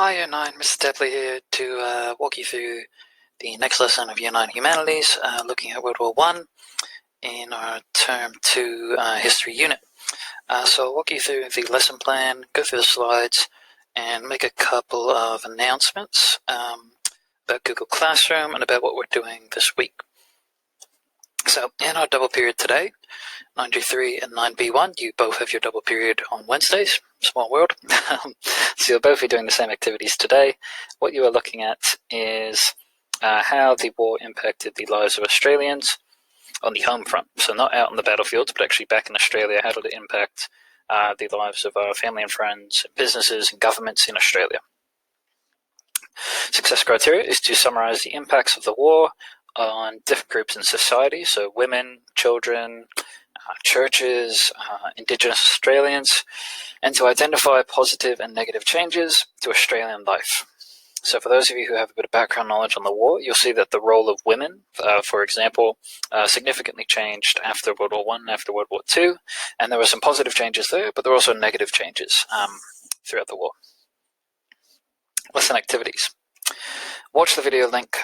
Hi, Year 9, Mr. Depley here to walk you through the next lesson of Year 9 Humanities, looking at World War I in our Term 2 History unit. So I'll walk you through the lesson plan, go through the slides, and make a couple of announcements about Google Classroom and about what we're doing this week. So in our double period today, 9G3 and 9B1, you both have your double period on Wednesdays. Small world. So you'll both be doing the same activities today. What you are looking at is how the war impacted the lives of Australians on the home front. So not out on the battlefields, but actually back in Australia. How did it impact the lives of our family and friends, businesses and governments in Australia? Success criteria is to summarize the impacts of the war on different groups in society, so women, children, churches, Indigenous Australians, and to identify positive and negative changes to Australian life. So for those of you who have a bit of background knowledge on the war, you'll see that the role of women, for example, significantly changed after World War I, after World War II, and there were some positive changes there, but there were also negative changes throughout the war. Lesson activities. Watch the video link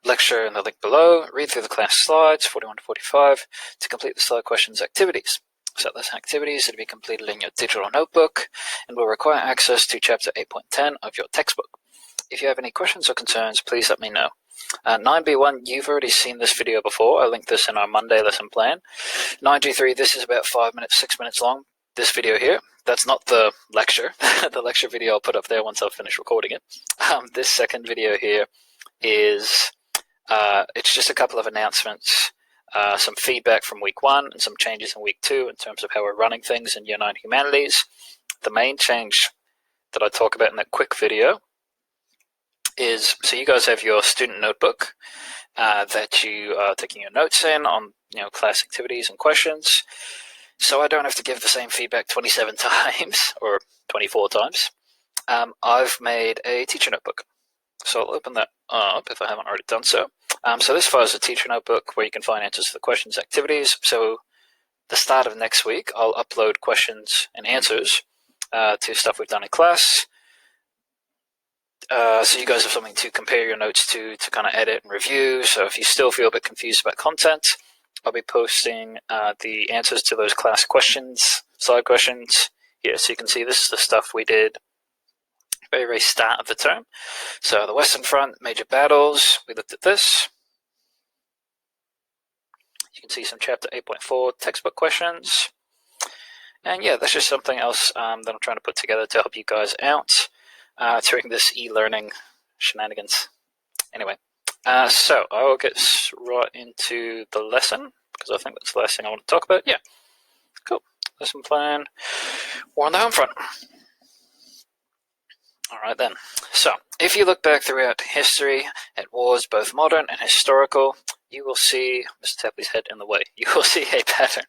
lecture in the link below, read through the class slides, 41 to 45, to complete the slide questions activities. So lesson activities are to be completed in your digital notebook and will require access to chapter 8.10 of your textbook. If you have any questions or concerns, please let me know. 9B1, you've already seen this video before. I linked this in our Monday lesson plan. 9G3, this is about 5 minutes, 6 minutes long. This video here, that's not the lecture. The lecture video I'll put up there once I've finished recording it. This second video here is it's just a couple of announcements, some feedback from week 1 and some changes in week 2 in terms of how we're running things in Year 9 Humanities. The main change that I talk about in that quick video is, so you guys have your student notebook that you are taking your notes in on class activities and questions. So I don't have to give the same feedback 27 times or 24 times. I've made a teacher notebook. So I'll open that up if I haven't already done so. So this file is a teacher notebook where you can find answers to the questions activities. So the start of next week, I'll upload questions and answers to stuff we've done in class. So you guys have something to compare your notes to kind of edit and review. So if you still feel a bit confused about content, I'll be posting the answers to those class questions, slide questions here. So you can see this is the stuff we did very start of the term. So the Western Front, major battles, we looked at this. You can see some chapter 8.4 textbook questions. And yeah, that's just something else that I'm trying to put together to help you guys out during this e-learning shenanigans. Anyway, so I will get right into the lesson because I think that's the last thing I want to talk about. Yeah, cool. Lesson plan. War on the home front. All right then. So, if you look back throughout history at wars, both modern and historical, you will see Mr. Tapley's head in the way. You will see a pattern.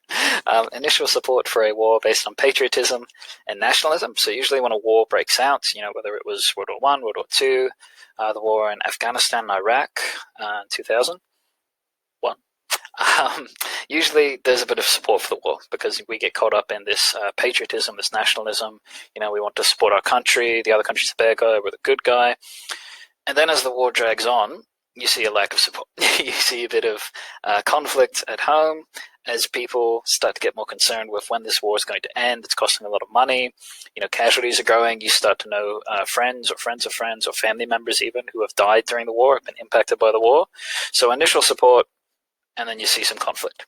Initial support for a war based on patriotism and nationalism. So usually when a war breaks out, whether it was World War I, World War II, the war in Afghanistan and Iraq in 2001, usually there's a bit of support for the war because we get caught up in this patriotism, this nationalism. We want to support our country. The other country's the bad guy. We're the good guy. And then as the war drags on, you see a lack of support. You see a bit of conflict at home as people start to get more concerned with when this war is going to end. It's costing a lot of money. Casualties are growing. You start to know friends of friends or family members even who have died during the war, have been impacted by the war. So initial support, and then you see some conflict.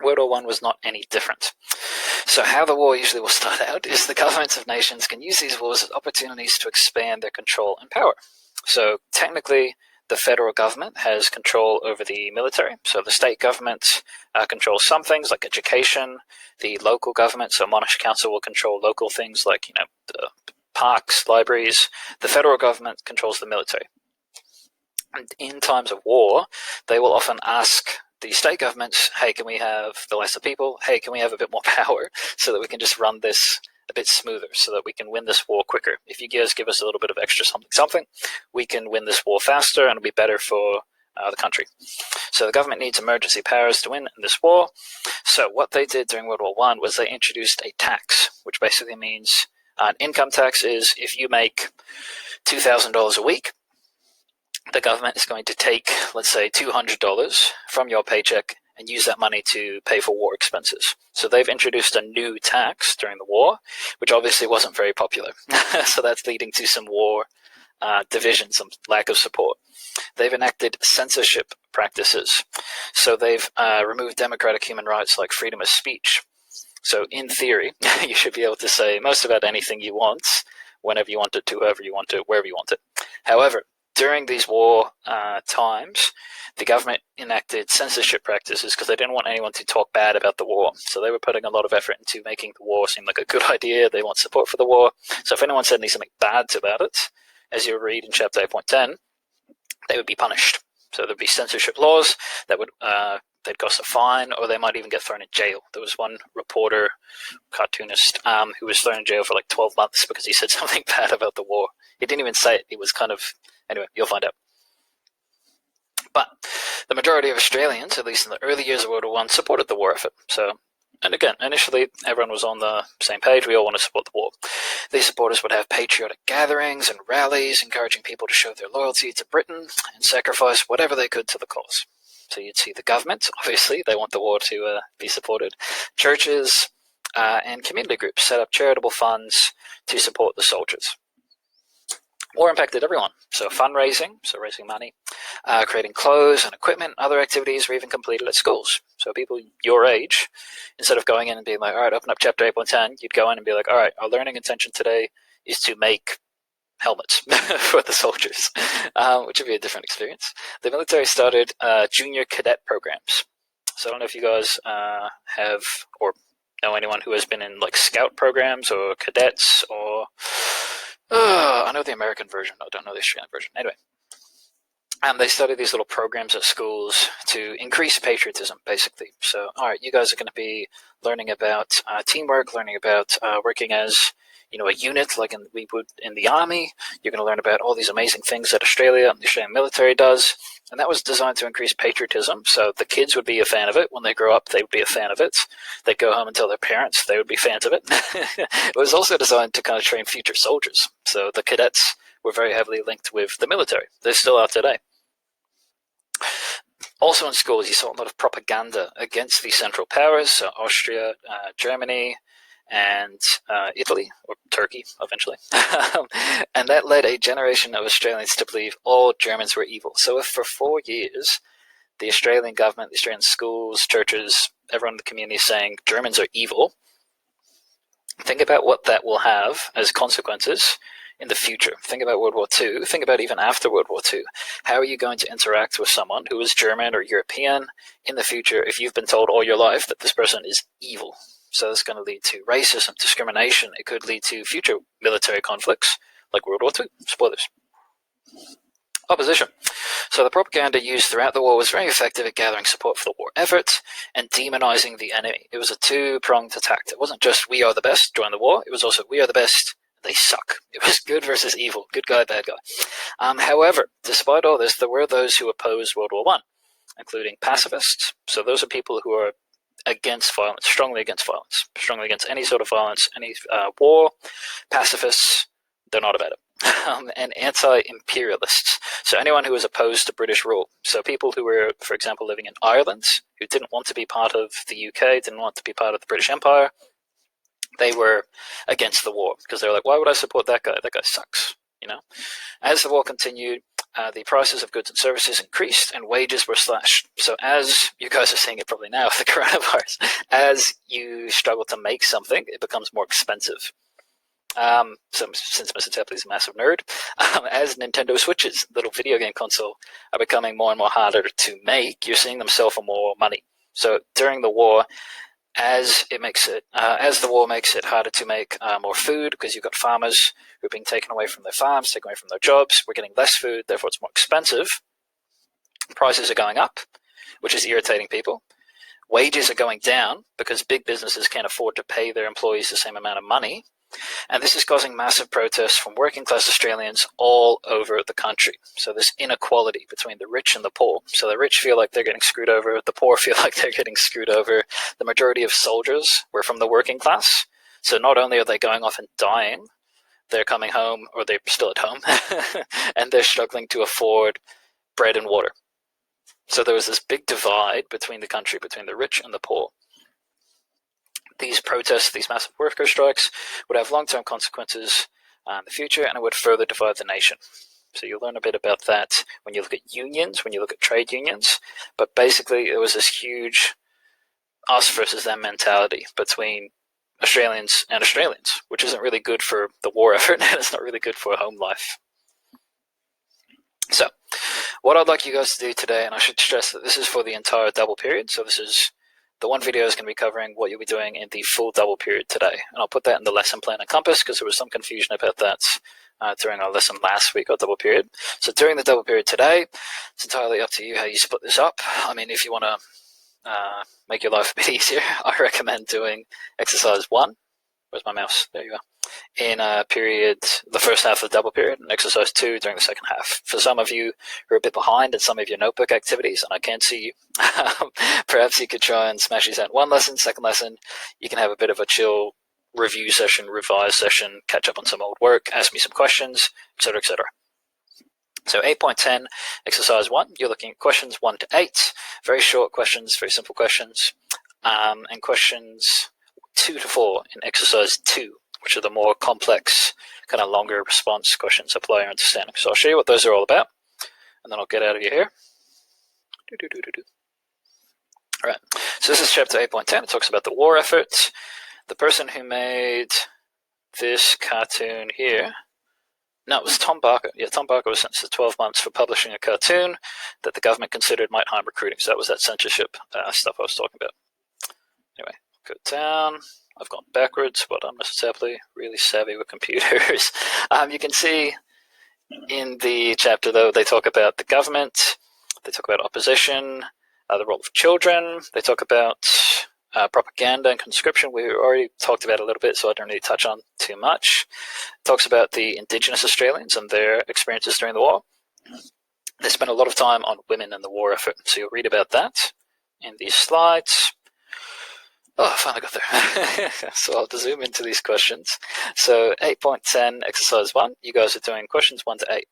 World War I was not any different. So how the war usually will start out is the governments of nations can use these wars as opportunities to expand their control and power. So technically, the federal government has control over the military. So the state government controls some things like education. The local government, so Monash Council, will control local things like the parks, libraries. The federal government controls the military. And in times of war, they will often ask the state governments, hey, can we have the lesser people? Hey, can we have a bit more power so that we can just run this a bit smoother, so that we can win this war quicker? If you guys give us a little bit of extra something, we can win this war faster and it'll be better for the country. So the government needs emergency powers to win in this war. So what they did during World War I was they introduced a tax, which basically means Income tax is if you make $2,000 a week, the government is going to take, let's say, $200 from your paycheck and use that money to pay for war expenses. So they've introduced a new tax during the war, which obviously wasn't very popular. So that's leading to some war division, some lack of support. They've enacted censorship practices. So they've removed democratic human rights like freedom of speech. So in theory, you should be able to say most about anything you want, whenever you want it, to whoever you want it, wherever you want it. However, during these war times, the government enacted censorship practices because they didn't want anyone to talk bad about the war. So they were putting a lot of effort into making the war seem like a good idea. They want support for the war. So if anyone said something bad about it, as you'll read in chapter 8.10, they would be punished. So there'd be censorship laws that would they'd cost a fine, or they might even get thrown in jail. There was one reporter, cartoonist, who was thrown in jail for like 12 months because he said something bad about the war. He didn't even say it. He was kind of, anyway, you'll find out. But the majority of Australians, at least in the early years of World War I, supported the war effort. So, and again, initially everyone was on the same page. We all want to support the war. These supporters would have patriotic gatherings and rallies, encouraging people to show their loyalty to Britain and sacrifice whatever they could to the cause. So you'd see the government, obviously, they want the war to be supported. Churches and community groups set up charitable funds to support the soldiers. War impacted everyone. So fundraising, so raising money, creating clothes and equipment, other activities were even completed at schools. So people your age, instead of going in and being like, all right, open up chapter 8.10, you'd go in and be like, all right, our learning intention today is to make helmets for the soldiers, which would be a different experience. The military started junior cadet programs. So I don't know if you guys have or know anyone who has been in like scout programs or cadets or I know the American version. I don't know the Australian version. Anyway, they started these little programs at schools to increase patriotism, basically. So, all right, you guys are going to be learning about teamwork, learning about working as a unit like we would in the army. You're going to learn about all these amazing things that Australia and the Australian military does. And that was designed to increase patriotism. So the kids would be a fan of it. When they grow up, they would be a fan of it. They'd go home and tell their parents they would be fans of it. It was also designed to kind of train future soldiers. So the cadets were very heavily linked with the military. They still are today. Also in schools, you saw a lot of propaganda against the Central Powers, so Austria, Germany, and Italy, or Turkey, eventually. And that led a generation of Australians to believe all Germans were evil. So if for 4 years, the Australian government, the Australian schools, churches, everyone in the community is saying Germans are evil, think about what that will have as consequences in the future. Think about World War II. Think about even after World War II. How are you going to interact with someone who is German or European in the future if you've been told all your life that this person is evil? So that's going to lead to racism, discrimination. It could lead to future military conflicts like World War II. Spoilers. Opposition. So the propaganda used throughout the war was very effective at gathering support for the war effort and demonizing the enemy. It was a two-pronged attack. It wasn't just we are the best, join the war. It was also we are the best, they suck. It was good versus evil, good guy, bad guy. However, despite all this, there were those who opposed World War I, including pacifists. So those are people who are against violence, strongly against any sort of violence, any war. Pacifists, they're not about it. And anti-imperialists. So anyone who was opposed to British rule. So people who were, for example, living in Ireland, who didn't want to be part of the UK, didn't want to be part of the British Empire, they were against the war because they were like, why would I support that guy? That guy sucks, As the war continued, the prices of goods and services increased and wages were slashed. So as you guys are seeing it probably now with the coronavirus, as you struggle to make something, it becomes more expensive. So since Mr. Tepley's a massive nerd, as Nintendo Switches, little video game console, are becoming more and more harder to make, you're seeing them sell for more money. So during the war, as the war makes it harder to make more food because you've got farmers who are being taken away from their farms, taken away from their jobs, we're getting less food, therefore it's more expensive. Prices are going up, which is irritating people. Wages are going down because big businesses can't afford to pay their employees the same amount of money. And this is causing massive protests from working class Australians all over the country. So there's inequality between the rich and the poor. So the rich feel like they're getting screwed over. The poor feel like they're getting screwed over. The majority of soldiers were from the working class. So not only are they going off and dying, they're coming home, or they're still at home, and they're struggling to afford bread and water. So there was this big divide between the country, between the rich and the poor. These protests, these massive worker strikes, would have long-term consequences in the future, and it would further divide the nation. So you'll learn a bit about that when you look at unions, when you look at trade unions. But basically, it was this huge us versus them mentality between Australians and Australians, which isn't really good for the war effort, and it's not really good for home life. So, what I'd like you guys to do today, and I should stress that this is for the entire double period, so this is the one video is going to be covering what you'll be doing in the full double period today. And I'll put that in the lesson plan and compass because there was some confusion about that during our lesson last week, our double period. So during the double period today, it's entirely up to you how you split this up. I mean, if you want to make your life a bit easier, I recommend doing exercise 1. Where's my mouse? There you are. In period, the first half of the double period, and exercise 2 during the second half. For some of you who are a bit behind in some of your notebook activities, and I can't see you, perhaps you could try and smash these out in one lesson. Second lesson, you can have a bit of a chill review session, revise session, catch up on some old work, ask me some questions, etc., etc. So 8.10, exercise 1, you're looking at questions 1 to 8, very short questions, very simple questions, and questions 2 to 4 in exercise 2, which are the more complex, kind of longer response questions, apply your understanding. So I'll show you what those are all about, and then I'll get out of your hair. All right, so this is chapter 8.10. It talks about the war effort. The person who made this cartoon here, no, it was Tom Barker. Yeah, Tom Barker was sentenced to 12 months for publishing a cartoon that the government considered might harm recruiting. So that was that censorship stuff I was talking about. Anyway, go down. I've gone backwards, but I'm necessarily really savvy with computers. You can see in the chapter, though, they talk about the government, they talk about opposition, the role of children, they talk about propaganda and conscription. We already talked about it a little bit, so I don't really touch on too much. It talks about the Indigenous Australians and their experiences during the war. They spent a lot of time on women and the war effort, so you'll read about that in these slides. Oh, I finally got there. So I'll have to zoom into these questions. So 8.10, exercise 1, you guys are doing questions 1 to 8.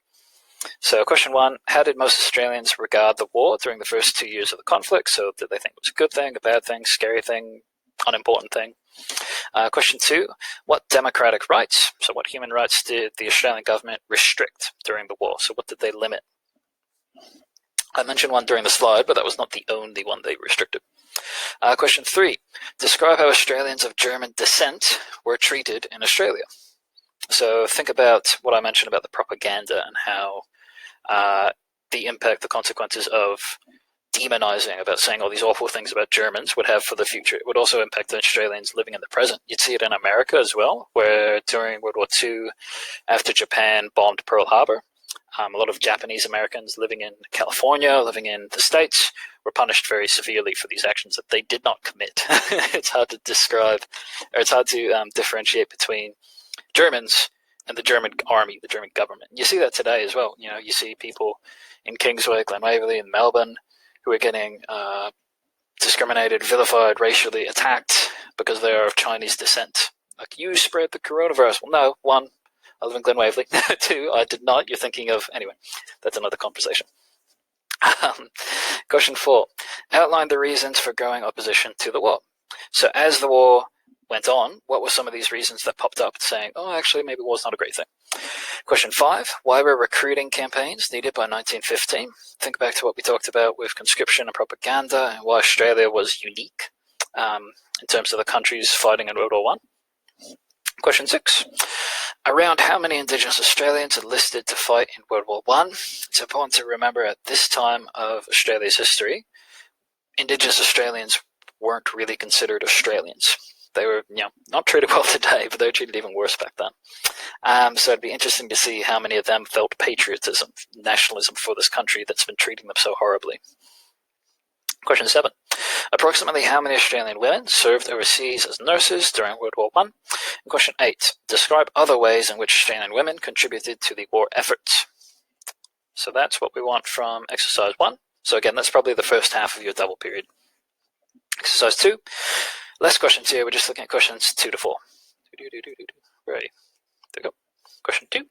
So question 1, how did most Australians regard the war during the first 2 years of the conflict? So did they think it was a good thing, a bad thing, scary thing, unimportant thing? Question 2, what democratic rights, so what human rights did the Australian government restrict during the war? So what did they limit? I mentioned one during the slide, but that was not the only one they restricted. Question 3, describe how Australians of German descent were treated in Australia. So think about what I mentioned about the propaganda and how the impact, the consequences of demonizing, about saying all these awful things about Germans would have for the future. It would also impact the Australians living in the present. You'd see it in America as well, where during World War II, after Japan bombed Pearl Harbor, a lot of Japanese Americans living in California, living in the States, were punished very severely for these actions that they did not commit. It's hard to describe, or it's hard to differentiate between Germans and the German army, the German government. You see that today as well. You know, you see people in Kingsway, Glen Waverley, and Melbourne who are getting discriminated, vilified, racially attacked because they are of Chinese descent. Like, you spread the coronavirus. Well, no, 1, I live in Glen Waverley. 2, I did not. You're thinking of, anyway, that's another conversation. Question 4, outline the reasons for growing opposition to the war. So as the war went on, what were some of these reasons that popped up saying, oh, actually, maybe war's not a great thing? Question 5, why were recruiting campaigns needed by 1915? Think back to what we talked about with conscription and propaganda, and why Australia was unique in terms of the countries fighting in World War I. Question 6, around how many Indigenous Australians enlisted to fight in World War I? It's important to remember at this time of Australia's history, Indigenous Australians weren't really considered Australians. They were, not treated well today, but they were treated even worse back then. So it'd be interesting to see how many of them felt patriotism, nationalism for this country that's been treating them so horribly. Question 7. Approximately how many Australian women served overseas as nurses during World War I? And question 8. Describe other ways in which Australian women contributed to the war effort. So that's what we want from exercise 1. So again, that's probably the first half of your double period. Exercise 2. Less questions here. We're just looking at questions 2 to 4. Where are you? There we go. Question 2.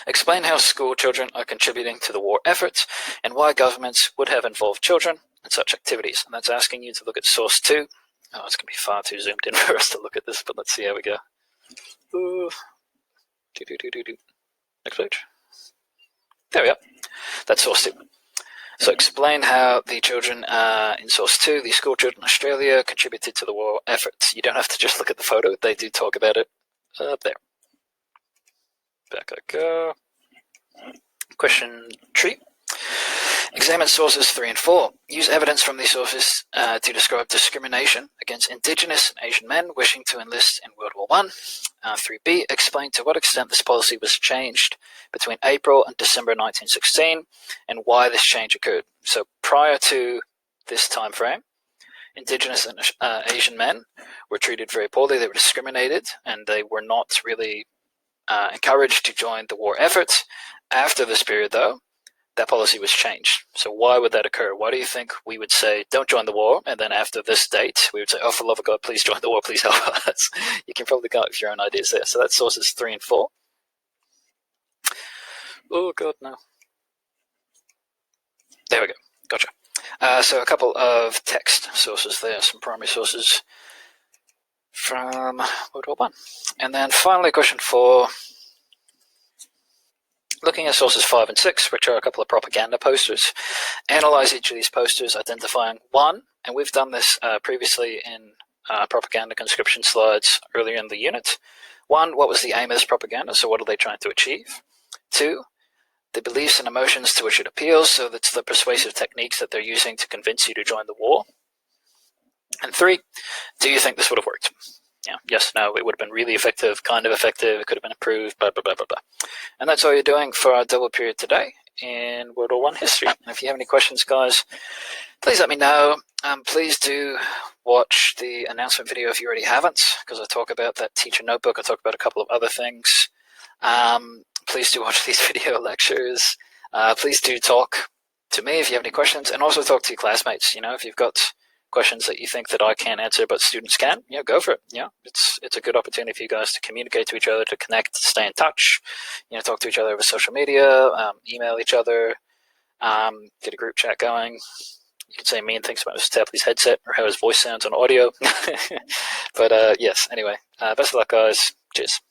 Explain how school children are contributing to the war effort and why governments would have involved children in such activities. And that's asking you to look at source 2. Oh, it's going to be far too zoomed in for us to look at this, but let's see how we go. Next page. There we go. That's source 2. So explain how the children in source 2, the school children in Australia, contributed to the war effort. You don't have to just look at the photo. They do talk about it up there. Back I go. Question 3. Examine sources 3 and 4. Use evidence from these sources to describe discrimination against Indigenous and Asian men wishing to enlist in World War I. 3b. Explain to what extent this policy was changed between April and December 1916 and why this change occurred. So prior to this time frame, Indigenous and Asian men were treated very poorly. They were discriminated, and they were not really encouraged to join the war effort. After this period, though, that policy was changed. So why would that occur? Why do you think we would say, don't join the war, and then after this date, we would say, oh, for the love of God, please join the war, please help us? You can probably come up with your own ideas there. So that's sources 3 and 4. Oh, God, no. There we go. Gotcha. So a couple of text sources there, some primary sources from World War I. And then finally, question 4. Looking at sources 5 and 6, which are a couple of propaganda posters, analyze each of these posters, identifying one, and we've done this previously in propaganda conscription slides earlier in the unit. 1, what was the aim of this propaganda? So what are they trying to achieve? 2, the beliefs and emotions to which it appeals, so that's the persuasive techniques that they're using to convince you to join the war. And 3, do you think this would have worked? Yeah, yes, no, it would have been really effective, kind of effective, it could have been improved, blah, blah, blah, blah, blah. And that's all you're doing for our double period today in World War I history. And if you have any questions, guys, please let me know. Please do watch the announcement video if you already haven't, because I talk about that teacher notebook. I talk about a couple of other things. Please do watch these video lectures. Please do talk to me if you have any questions, and also talk to your classmates. You know, if you've got questions that you think that I can't answer but students can, go for it. It's a good opportunity for you guys to communicate to each other, to connect, to stay in touch, talk to each other over social media, email each other, get a group chat going. You can say mean things about Mr. Tapley's headset or how his voice sounds on audio. But yes, anyway, best of luck, guys. Cheers.